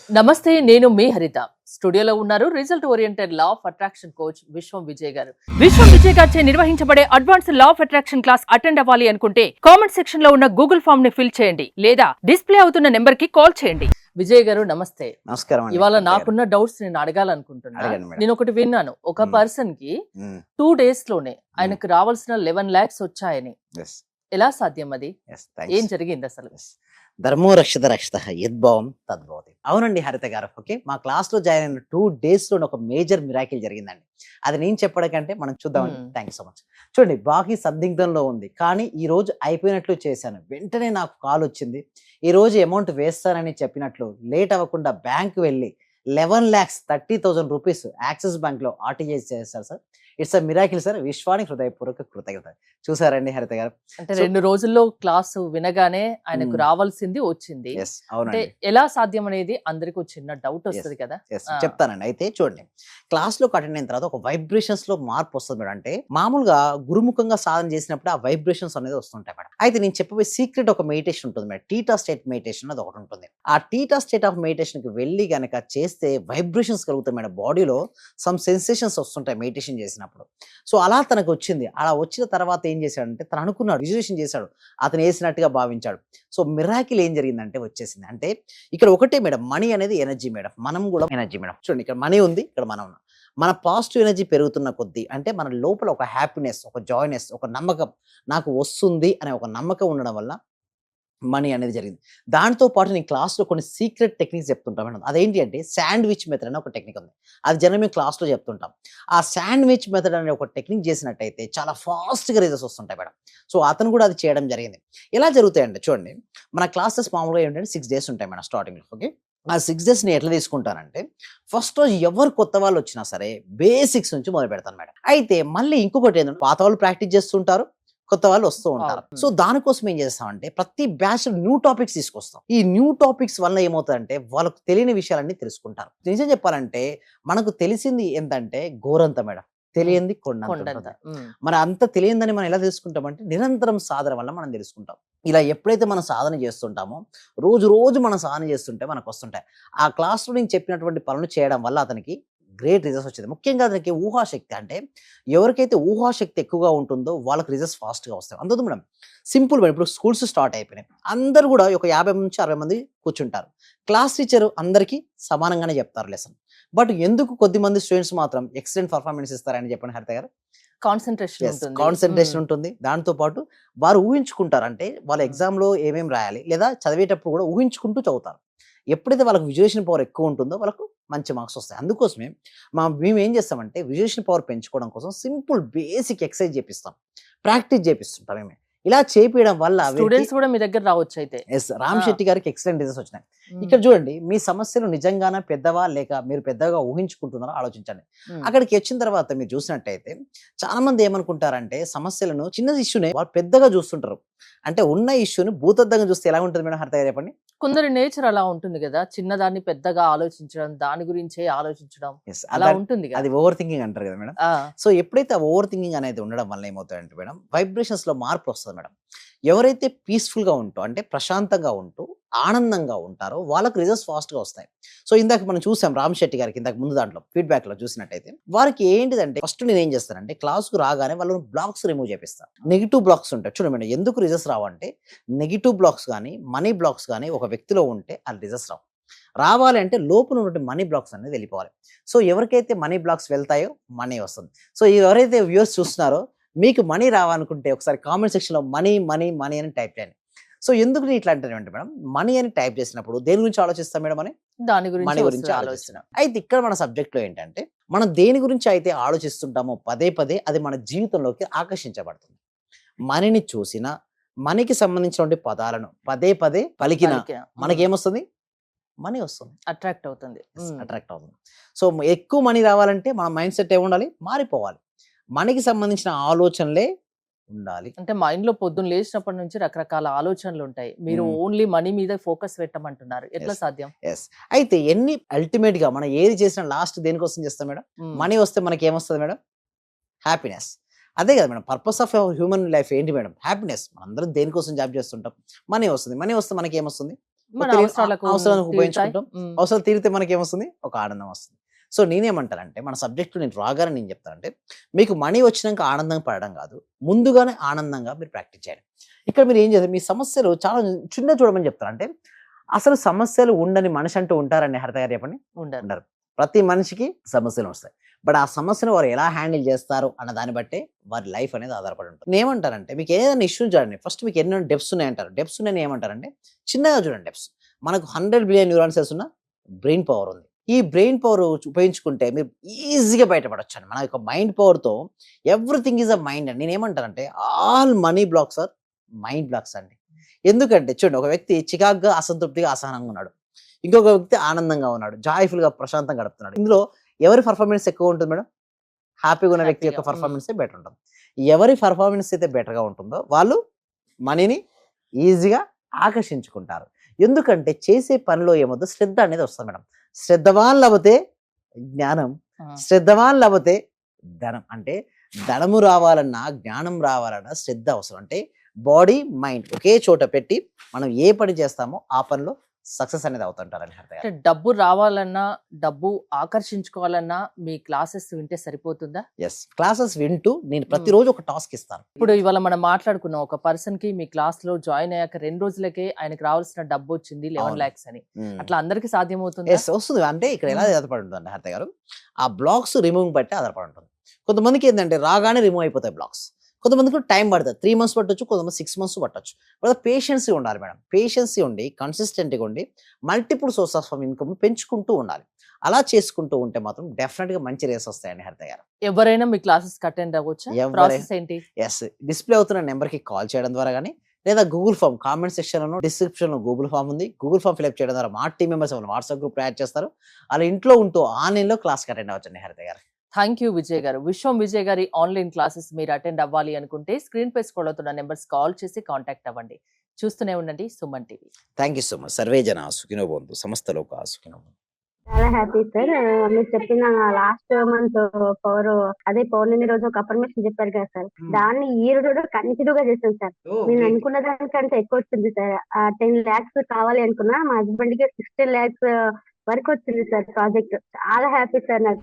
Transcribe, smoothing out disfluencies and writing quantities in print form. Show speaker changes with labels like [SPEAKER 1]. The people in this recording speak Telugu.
[SPEAKER 1] నమస్తే, నేను మీ హరిత. స్టూడియోలో ఉన్నారు result oriented law of attraction coach విశ్వం విజయ్ గారు. విశ్వం విజయ్ గారిచే నిర్వహించబడే advance law of attraction class attend అవ్వాలి అనుకుంటే కామెంట్ సెక్షన్ లో ఉన్న గూగుల్ ఫామ్ ని ఫిల్ చేయండి లేదా డిస్ప్లే అవుతున్న నెంబర్ కి కాల్ చేయండి. విజయ్ గారు నమస్తే.
[SPEAKER 2] నమస్కారం అండి.
[SPEAKER 1] ఇవాళ నాకున్న డౌట్స్ నేను అడగాలనుకుంటున్నాను.
[SPEAKER 2] అడగండి మేడం.
[SPEAKER 1] నేను ఒకటి విన్నాను, ఒక పర్సన్ కి 2 days లోనే ఆయనకు రావాల్సిన 11 lakhs వచ్చాయని.
[SPEAKER 2] ఎస్
[SPEAKER 1] ఎలా సాధ్యం అది?
[SPEAKER 2] ఎస్
[SPEAKER 1] ఏం
[SPEAKER 2] థాంక్స్.
[SPEAKER 1] జరిగింది అసలు?
[SPEAKER 2] ఎస్. ధర్మో రక్షిత రక్షిత యద్భావం తద్భవతి. అవునండి హరిత గారు. ఓకే, మా క్లాస్ లో జాయిన్ అయిన 2 days లో ఒక మేజర్ మిరాకిల్ జరిగిందండి. అది నేను చెప్పడం కంటే మనం చూద్దామండి. Thank you so much. చూడండి, బాకీ సందిగ్ధంలో ఉంది, కానీ ఈ రోజు అయిపోయినట్లు చేశాను. వెంటనే నాకు కాల్ వచ్చింది, ఈ రోజు అమౌంట్ వేస్తానని చెప్పినట్లు లేట్ అవ్వకుండా బ్యాంక్ వెళ్ళి 11,30,000 రూపీస్ యాక్సిస్ బ్యాంక్ లో ఆర్టీజీ చేశారు sir. It's a miracle sir. విశ్వానికి హృదయపూర్వక కృతజ్ఞత. చూసారండి హరిత గారు.
[SPEAKER 1] అంటే 2 రోజుల్లో క్లాసు వినగానే ఆయనకు రావాల్సింది వచ్చింది.
[SPEAKER 2] ఎస్
[SPEAKER 1] అంటే
[SPEAKER 2] అవునండి.
[SPEAKER 1] ఎలా సాధ్యం అనేది అందరికి ఒక చిన్న డౌట్ వస్తుంది కదా.
[SPEAKER 2] ఎస్ చెప్తానండి. అయితే చూడండి, క్లాస్ లో అటెండ్ అయిన తర్వాత ఒక వైబ్రేషన్స్ లో మార్పు వస్తుంది మేడం. అంటే మామూలుగా గురుముఖంగా సాధన చేసినప్పుడు ఆ వైబ్రేషన్స్ అనేది వస్తుంటాయి మేడం. అయితే నేను చెప్పబోయే సీక్రెట్ ఒక మెడిటేషన్ ఉంటుంది మేడం. టీటా స్టేట్ మెడిటేషన్ అది ఒకటి ఉంటుంది. ఆ టీటా స్టేట్ ఆఫ్ మెడిటేషన్ కి వెళ్ళి గనక చేస్తే వైబ్రేషన్స్ కలుగుతాయి మేడం. బాడీలో సమ్ సెన్సేషన్స్ వస్తుంటాయి మెడిటేషన్ చేసినప్పుడు. సో అలా తనకు వచ్చింది. అలా వచ్చిన తర్వాత ఏం చేశాడంటే, తను అనుకున్నాడు, విజువలేషన్ చేశాడు, అతను వేసినట్టుగా భావించాడు. సో మిరాకిల్ ఏం జరిగిందంటే వచ్చేసింది. అంటే ఇక్కడ ఒకటే మేడం, మనీ అనేది ఎనర్జీ మేడం, మనం కూడా ఎనర్జీ మేడం. చూడండి, ఇక్కడ మనీ ఉంది, ఇక్కడ మనం ఉన్నాం. మన పాజిటివ్ ఎనర్జీ పెరుగుతున్న కొద్దీ, అంటే మన లోపల ఒక హ్యాపీనెస్, ఒక జాయ్నెస్, ఒక నమ్మకం, నాకు వస్తుంది అనే ఒక నమ్మకం ఉండడం వల్ల మనీ అనేది జరిగింది. దాంతో పాటు నేను క్లాస్లో కొన్ని సీక్రెట్ టెక్నిక్స్ చెప్తుంటాం మేడం. అదేంటి అంటే శాండ్విచ్ మెథడ్ అని ఒక టెక్నిక్ ఉంది. అది జనం మేము క్లాస్లో చెప్తుంటాం. ఆ శాండ్విచ్ మెథడ్ అనే ఒక టెక్నిక్ చేసినట్టయితే చాలా ఫాస్ట్గా రిజల్ట్స్ వస్తుంటాయి మేడం. సో అతను కూడా అది చేయడం జరిగింది. ఎలా జరుగుతాయంటే చూడండి, మన క్లాసెస్ మామూలుగా ఏంటంటే 6 days ఉంటాయి మేడం స్టార్టింగ్లో. ఓకే, ఆ 6 days ఎట్లా తీసుకుంటానంటే, ఫస్ట్ రోజు ఎవరు కొత్త వాళ్ళు వచ్చినా సరే బేసిక్స్ నుంచి మొదలు పెడతాను మేడం. అయితే మళ్ళీ ఇంకొకటి ఏంటంటే, పాత వాళ్ళు ప్రాక్టీస్ చేస్తుంటారు, కొత్త వాళ్ళు వస్తూ ఉంటారు. సో దానికోసం ఏం చేస్తామంటే, ప్రతి బ్యాచ్ న్యూ టాపిక్స్ తీసుకొస్తాం. ఈ న్యూ టాపిక్స్ వల్ల ఏమవుతుందంటే, వాళ్ళకు తెలియని విషయాలన్నీ తెలుసుకుంటారు. నిజం చెప్పాలంటే మనకు తెలిసింది ఏంటంటే ఘోరంత మేడం, తెలియంది కొండంత
[SPEAKER 1] కొండంత.
[SPEAKER 2] ఉంటుంది. మరి అంత తెలియందని మనం ఎలా తెలుసుకుంటామంటే, నిరంతరం సాధన వల్ల మనం తెలుసుకుంటాం. ఇలా ఎప్పుడైతే మనం సాధన చేస్తుంటామో, రోజు రోజు మనం సాధన చేస్తుంటే మనకు వస్తుంటాయి. ఆ క్లాస్లో నేను చెప్పినటువంటి పనులు చేయడం వల్ల అతనికి గ్రేట్ రిజల్ట్స్ వచ్చేది. ముఖ్యంగా అతనికి ఊహాశక్తి, అంటే ఎవరికైతే ఊహాశక్తి ఎక్కువగా ఉంటుందో వాళ్ళకి రిజల్ట్స్ ఫాస్ట్గా వస్తాయి. అందుకు మేడం సింపుల్ మేడం, ఇప్పుడు స్కూల్స్ స్టార్ట్ అయిపోయినాయి, అందరూ కూడా ఒక 50 నుంచి 60 మంది కూర్చుంటారు. క్లాస్ టీచర్ అందరికీ సమానంగానే చెప్తారు లెసన్. బట్ ఎందుకు కొద్దిమంది స్టూడెంట్స్ మాత్రం ఎక్సలెంట్ పర్ఫార్మెన్స్ ఇస్తారని చెప్పండి హరిత గారు.
[SPEAKER 1] కాన్సన్ట్రేషన్ ఉంటుంది.
[SPEAKER 2] కాన్సన్ట్రేషన్ ఉంటుంది. దాంతో పాటు వారు ఊహించుకుంటారు, అంటే వాళ్ళ ఎగ్జామ్లో ఏమేమి రాయాలి, లేదా చదివేటప్పుడు కూడా ఊహించుకుంటూ చదువుతారు. ఎప్పుడైతే వాళ్ళకి విజువలేషన్ పవర్ ఎక్కువ ఉంటుందో వాళ్ళకు మంచి మార్క్స్ వస్తాయి. అందుకోసమే మేము ఏం చేస్తామంటే, విజువలేషన్ పవర్ పెంచుకోవడం కోసం సింపుల్ బేసిక్ ఎక్సర్సైజ్ చేపిస్తాం, ప్రాక్టీస్ చేపిస్తుంటాం మేము. ఇలా చేపించడం వల్ల
[SPEAKER 1] స్టూడెంట్స్ కూడా మీ దగ్గర రావచ్చు అయితే.
[SPEAKER 2] రామ్ శెట్టి గారికి ఎక్సలెంట్ రిజల్ట్స్ వచ్చినాయి. ఇక్కడ చూడండి, మీ సమస్యలు నిజంగానే పెద్దవా లేక మీరు పెద్దగా ఊహించుకుంటున్నారో ఆలోచించండి. అక్కడికి వచ్చిన తర్వాత మీరు చూసినట్టయితే చాలా మంది ఏమనుకుంటారంటే, సమస్యలను చిన్న ఇష్యూనే వాళ్ళు పెద్దగా చూస్తుంటారు. అంటే ఉన్న ఇష్యూని భూతద్దంగా చూస్తే ఎలా ఉంటుంది మేడం హరిత గారు, చెప్పండి.
[SPEAKER 1] కొందరి నేచర్ అలా ఉంటుంది కదా, చిన్నదాన్ని పెద్దగా ఆలోచించడం, దాని గురించే ఆలోచించడం
[SPEAKER 2] Yes,
[SPEAKER 1] అలా ఉంటుంది కదా.
[SPEAKER 2] అది ఓవర్ థింకింగ్ అంటారు కదా మేడం.
[SPEAKER 1] ఆ,
[SPEAKER 2] సో ఎప్పుడైతే ఓవర్ థింకింగ్ అనేది ఉండడం వల్ల ఏమవుతాయంటే మేడం, వైబ్రేషన్స్ లో మార్పు వస్తుంది మేడం. ఎవరైతే పీస్ఫుల్ గా ఉంటూ, అంటే ప్రశాంతంగా ఉంటూ ఆనందంగా ఉంటారో వాళ్ళకి రిజల్ట్స్ ఫాస్ట్ గా వస్తాయి. సో ఇందాక మనం చూసాం రామ్ శెట్టి గారికి, ఇందాక ముందు దాంట్లో ఫీడ్బ్యాక్ లో చూసినట్టయితే, వారికి ఏంటిదంటే ఫస్ట్ నేను ఏం చేస్తానంటే, క్లాస్ కు రాగానే వాళ్ళు బ్లాక్స్ రిమూవ్ చేపిస్తాను. నెగిటివ్ బ్లాక్స్ ఉంటాయి చూడండి మేడం. ఎందుకు రిజల్ట్స్ రావంటే, నెగిటివ్ బ్లాక్స్ కానీ మనీ బ్లాక్స్ కానీ ఒక వ్యక్తిలో ఉంటే అది రిజల్ట్స్ రావు. రావాలి అంటే లోపల ఉన్నటువంటి మనీ బ్లాక్స్ అనేది వెళ్ళిపోవాలి. సో ఎవరికైతే మనీ బ్లాక్స్ వెళ్తాయో మనీ వస్తుంది. సో ఎవరైతే వ్యూవర్స్ చూస్తున్నారో, మీకు మనీ రావాలనుకుంటే ఒకసారి కామెంట్ సెక్షన్ లో మనీ మనీ మనీ అని టైప్ చేయండి. సో ఎందుకు నేను ఇట్లా అంటానంటే మేడం, మనీ అని టైప్ చేసినప్పుడు దేని గురించి ఆలోచిస్తాం మేడం అని?
[SPEAKER 1] దాని
[SPEAKER 2] మనీ
[SPEAKER 1] గురించి
[SPEAKER 2] గురించి
[SPEAKER 1] ఆలోచన.
[SPEAKER 2] ఆలోచిస్తున్నాం. అయితే ఇక్కడ మన సబ్జెక్ట్ లో ఏంటంటే, మనం దేని గురించి అయితే ఆలోచిస్తుంటామో పదే పదే అది మన జీవితంలోకి ఆకర్షించబడుతుంది. మనీని చూసిన, మనీకి సంబంధించినటువంటి పదాలను పదే పదే పలికిన మనకేమొస్తుంది? మనీ వస్తుంది,
[SPEAKER 1] అట్రాక్ట్ అవుతుంది.
[SPEAKER 2] అట్రాక్ట్ అవుతుంది. సో ఎక్కువ మనీ రావాలంటే మన మైండ్ సెట్ ఏముండాలి? మారిపోవాలి. మనీకి సంబంధించిన ఆలోచనలే ఉండాలి.
[SPEAKER 1] అంటే మైండ్ లో పొద్దున్న లేచినప్పటి నుంచి రకరకాల ఆలోచనలు ఉంటాయి. మీరు ఓన్లీ మనీ మీద ఫోకస్ పెట్టమంటున్నారు, ఎట్లా
[SPEAKER 2] Yes.
[SPEAKER 1] సాధ్యం?
[SPEAKER 2] ఎస్. అయితే ఎన్ని అల్టిమేట్ గా మనం ఏది చేసినా లాస్ట్ దేనికోసం చేస్తాం మేడం? మనీ వస్తే మనకి ఏమొస్తుంది మేడం? హ్యాపీనెస్. అదే కదా madam, purpose of human life ఏంటి మేడం? హ్యాపీనెస్. మనందరం దేనికోసం జాబ్ చేస్తుంటాం? మనీ వస్తుంది. మనీ వస్తే మనకి ఏమొస్తుంది?
[SPEAKER 1] మన
[SPEAKER 2] తెలియని
[SPEAKER 1] అవసరాలకు
[SPEAKER 2] అవసరాలకు
[SPEAKER 1] తీరుతాయి.
[SPEAKER 2] ఉపయోగించుకుంటాం. అవసరాలు తీరితే మనకేమొస్తుంది? ఒక ఆనందం వస్తుంది. సో, నేనేమంటానంటే మన సబ్జెక్ట్‌లో నేను రాగానే నేను చెప్తానంటే, మీకు మనీ వచ్చినంక ఆనందం పడడం కాదు. ముందుగానే ఆనందంగా మీరు ప్రాక్టీస్ చేయండి. ఇక్కడ మీరు ఏం చేయాలి? మీ సమస్యలు చాలా చిన్నగా చూడమని చెప్తాను. అంటే అసలు సమస్యలు ఉండని మనిషి అంటూ ఉంటారండి హరిత గారు చెప్పండి?
[SPEAKER 1] ఉండరు.
[SPEAKER 2] ఉండరు. ప్రతి మనిషికి సమస్యలొస్తాయి. బట్ ఆ సమస్యను వారు ఎలా హ్యాండిల్ చేస్తారు అన్న దాన్ని బట్టే వారి లైఫ్ అనేది ఆధారపడి ఉంటుంది. నేనేమంటానంటే మీకు ఏదైనా ఇష్యూ చూడండి. ఫస్ట్ మీకు ఎన్ని డెప్స్ ఉన్నాయంటారు. డెప్స్ ఉన్నాయని ఏమంటారంటే చిన్నగా చూడండి డెప్స్. మనకు 100 బిలియన్ న్యూరాన్ సెల్స్ ఉన్న బ్రెయిన్ పవర్ ఉంది. ఈ బ్రెయిన్ పవర్ ఉపయోగించుకుంటే మీరు ఈజీగా బయటపడొచ్చండి. మన యొక్క మైండ్ పవర్‌తో ఎవ్రీథింగ్ ఈస్ ఎ మైండ్ అండి. నేనేమంటానంటే all money blocks are mind blocks అండి. ఎందుకంటే చూడండి ఒక వ్యక్తి చికాకుగా, అసంతృప్తిగా, అసహనంగా ఉన్నాడు. ఇంకొక వ్యక్తి ఆనందంగా ఉన్నాడు. జాయ్‌ఫుల్‌గా ప్రశాంతంగా గడుపుతున్నాడు. ఇందులో ఎవరి పెర్ఫార్మన్స్ ఎక్కువ ఉంటుంది మేడం? హ్యాపీగా ఉన్న వ్యక్తి యొక్క
[SPEAKER 1] హ్యాపీగా.
[SPEAKER 2] పెర్ఫార్మన్సే బెటర్ ఉంటుంది. ఎవరి పెర్ఫార్మన్స్ అయితే బెటర్‌గా ఉంటుందో వాళ్ళు మనీని ఈజీగా ఆకర్షించుకుంటారు. ఎందుకంటే చేసే పనిలో ఏమవుద్దో శ్రద్ధ అనేది వస్తది మేడం. శ్రద్ధవాన్ లభతే జ్ఞానం,
[SPEAKER 1] ఆ!
[SPEAKER 2] శ్రద్ధవాన్ లభతే ధనం. అంటే ధనము రావాలన్నా, జ్ఞానం రావాలన్నా శ్రద్ధ అవసరం. అంటే బాడీ, మైండ్ ఒకే చోట పెట్టి మనం ఏ పని చేస్తామో ఆ పనిలో సక్సెస్ అనేది అవుతుంటారండి హరిత గారు.
[SPEAKER 1] అంటే డబ్బు రావాలన్నా, డబ్బు ఆకర్షించుకోవాలన్నా మీ క్లాసెస్ వింటే సరిపోతుందా?
[SPEAKER 2] యెస్. క్లాసెస్ వింటూ నేను ప్రతిరోజు ఒక టాస్క్ ఇస్తాను.
[SPEAKER 1] ఇప్పుడు ఇవాళ మనం మాట్లాడుకున్నాం. ఒక పర్సన్‌కి మీ క్లాస్‌లో జాయిన్ అయ్యాక 2 రోజులకే ఆయనకి రావాల్సిన డబ్బొచ్చింది 11
[SPEAKER 2] అవును.
[SPEAKER 1] లాక్స్ అని.
[SPEAKER 2] హ్మ్.
[SPEAKER 1] అట్లా అందరికి సాధ్యమవుతుందా?
[SPEAKER 2] యెస్. వస్తుంది. అంటే ఇక్కడ ఎలా
[SPEAKER 1] హ్మ్.
[SPEAKER 2] ఆధారపడి ఉంటుందంటే హరిత గారు, ఆ బ్లాక్స్ రిమూవింగ్ బట్టి ఆధారపడి ఉంటుంది. కొంతమందికి ఏందంటే రాగానే రిమూవ్ అయిపోతాయి బ్లాక్స్. కొంతమందికి టైం పడతది. 3 మంత్స్ పట్టొచ్చు. కొంతమంది 6 మంత్స్ పట్టొచ్చు. బట్ పేషెన్సీ ఉండాలి మేడం. పేషెన్సీ ఉండి, కన్సిస్టెంట్‌గా ఉండి, మల్టిపుల్ సోర్స్ ఆఫ్ ఇన్‌కమ్ పెంచుకుంటూ ఉండాలి. అలా చేసుకుంటూ ఉంటే మాత్రం డెఫినిట్‌గా మంచి రేస్ వస్తాయండి హరిత గారు.
[SPEAKER 1] ఎవరైనా మీ క్లాసెస్‌కి అటెండ్ అవ్వొచ్చా?
[SPEAKER 2] ఎవరైనా
[SPEAKER 1] ప్రాసెస్ ఏంటి?
[SPEAKER 2] యెస్. డిస్‌ప్లే అవుతున్న నంబర్‌కి కాల్ చేయడం ద్వారా గాని, లేదా గూగుల్ ఫార్మ్ కామెంట్ సెక్షన్‌లోనో, డిస్క్రిప్షన్‌లో గూగుల్ ఫార్మ్ ఉంది. గూగుల్ ఫార్మ్ ఫిలప్ చేయడం ద్వారా మా టీమ్ మెంబర్స్ మన వాట్సాప్ గ్రూప్‌లో యాడ్ చేస్తారు. అలా ఇంట్లో ఉంటూ ఆన్‌లైన్‌లో క్లాస్‌కి అటెండ్ అవ్వచ్చండి హరిత గారు.
[SPEAKER 1] థాంక్ యూ విజయ్ గారు. విశ్వం విజయ్ గారి ఆన్‌లైన్ క్లాసెస్ మీరు అటెండ్ అవ్వాలి అనుకుంటే స్క్రీన్‌పై స్క్రోల్ అవుతున్న నంబర్స్ కాల్ చేసి కాంటాక్ట్ అవ్వండి. చూస్తూనే ఉండండి Suman TV.
[SPEAKER 2] Thank you so much. Survey జన సుఖినో భవంతు. సమస్త లోకా సుఖినో భవంతు.
[SPEAKER 3] చాలా హ్యాపీ సార్. మీరు చెప్పిన లాస్ట్ మంత్ పౌర్ణమి రోజు ఒక అఫర్మేషన్ చెప్పారు కదా సార్. దాన్ని ఈ రోజు కూడా కంటిన్యూగా చేశాను సార్. నేను అనుకున్న దానికంటే ఎక్కువ వచ్చింది సార్. 10 lakhs కావాలి అనుకున్నా. మా హస్బెండ్ కి 16 lakhs వరకు వచ్చింది సార్ ప్రాజెక్ట్. చాలా హ్యాపీ సార్ నాకు.